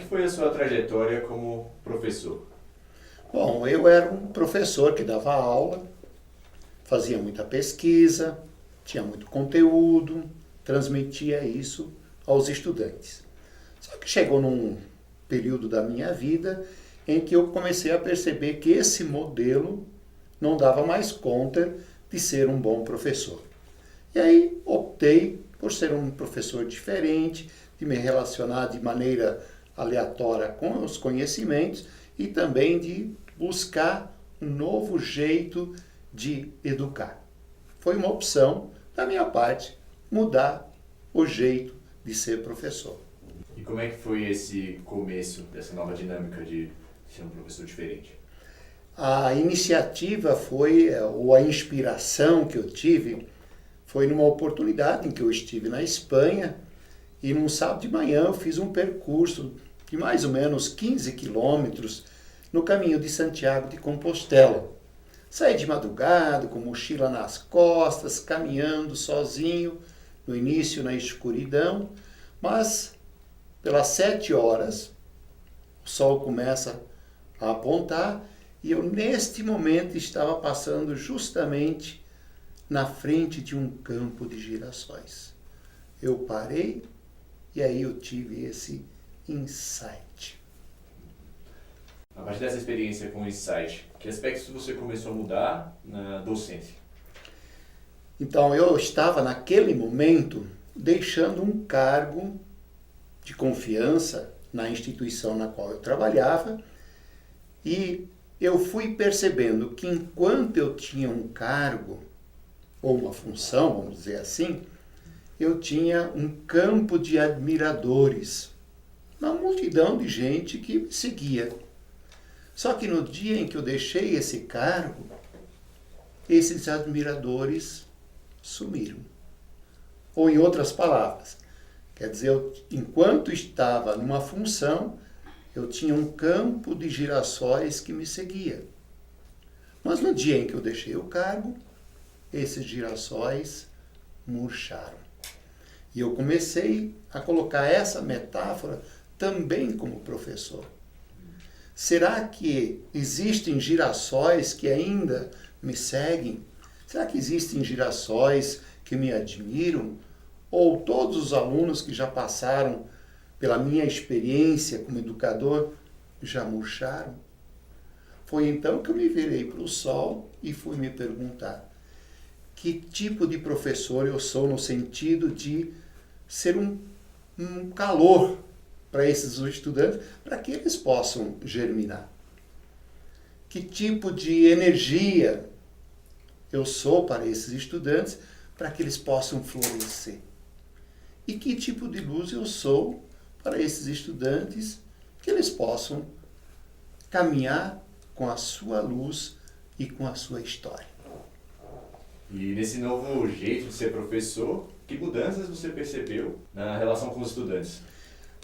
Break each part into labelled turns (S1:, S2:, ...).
S1: foi a sua trajetória como professor?
S2: Bom, eu era um professor que dava aula, fazia muita pesquisa, tinha muito conteúdo, transmitia isso aos estudantes. Só que chegou num período da minha vida em que eu comecei a perceber que esse modelo não dava mais conta de ser um bom professor. E aí optei por ser um professor diferente, de me relacionar de maneira aleatória com os conhecimentos e também de buscar um novo jeito de educar. Foi uma opção da minha parte mudar o jeito de ser professor.
S1: E como é que foi esse começo dessa nova dinâmica de ser um professor diferente?
S2: A iniciativa foi, ou a inspiração que eu tive, foi numa oportunidade em que eu estive na Espanha e num sábado de manhã eu fiz um percurso de mais ou menos 15 quilômetros no caminho de Santiago de Compostela. Saí de madrugada, com mochila nas costas, caminhando sozinho, no início na escuridão, mas pelas 7 horas o sol começa a apontar e eu neste momento estava passando justamente na frente de um campo de girassóis. Eu parei e aí eu tive esse insight.
S1: A partir dessa experiência com o Insight, que aspectos você começou a mudar na docência?
S2: Então eu estava naquele momento deixando um cargo de confiança na instituição na qual eu trabalhava e eu fui percebendo que enquanto eu tinha um cargo ou uma função, vamos dizer assim, eu tinha um campo de admiradores, uma multidão de gente que me seguia. Só que no dia em que eu deixei esse cargo, esses admiradores sumiram. Ou em outras palavras, quer dizer, enquanto estava numa função, eu tinha um campo de girassóis que me seguia. Mas no dia em que eu deixei o cargo, esses girassóis murcharam. E eu comecei a colocar essa metáfora também como professor. Será que existem girassóis que ainda me seguem? Será que existem girassóis que me admiram? Ou todos os alunos que já passaram pela minha experiência como educador já murcharam? Foi então que eu me virei para o sol e fui me perguntar: que tipo de professor eu sou no sentido de ser um calor para esses estudantes, para que eles possam germinar? Que tipo de energia eu sou para esses estudantes, para que eles possam florescer? E que tipo de luz eu sou para esses estudantes, que eles possam caminhar com a sua luz e com a sua história?
S1: E nesse novo jeito de ser professor, que mudanças você percebeu na relação com os estudantes?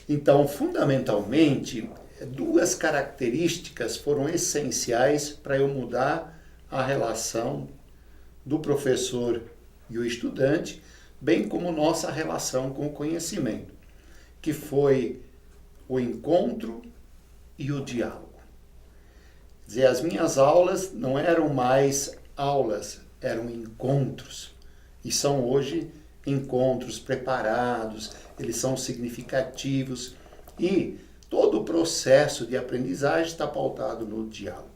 S2: Então, fundamentalmente, 2 características foram essenciais para eu mudar a relação do professor e o estudante, bem como nossa relação com o conhecimento, que foi o encontro e o diálogo. Quer dizer, as minhas aulas não eram mais aulas, eram encontros. E são hoje encontros preparados, eles são significativos e todo o processo de aprendizagem está pautado no diálogo.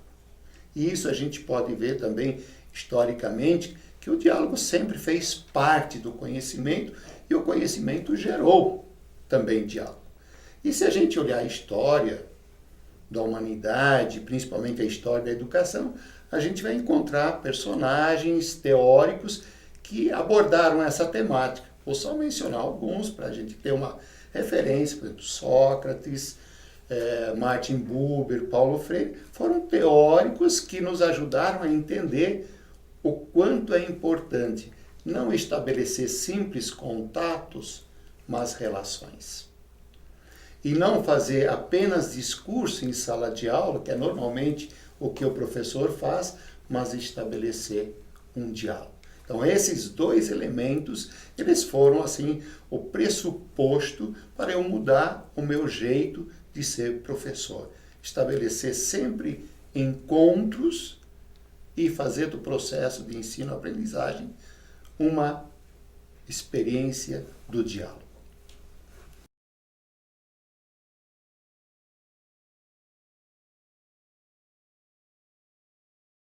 S2: E isso a gente pode ver também historicamente, que o diálogo sempre fez parte do conhecimento e o conhecimento gerou também diálogo. E se a gente olhar a história da humanidade, principalmente a história da educação, a gente vai encontrar personagens teóricos que abordaram essa temática. Vou só mencionar alguns para a gente ter uma referência. Por exemplo, Sócrates, Martin Buber, Paulo Freire, foram teóricos que nos ajudaram a entender o quanto é importante não estabelecer simples contatos, mas relações. E não fazer apenas discurso em sala de aula, que é normalmente o que o professor faz, mas estabelecer um diálogo. Então, esses dois elementos, eles foram, assim, o pressuposto para eu mudar o meu jeito de ser professor. Estabelecer sempre encontros e fazer do processo de ensino-aprendizagem uma experiência do diálogo.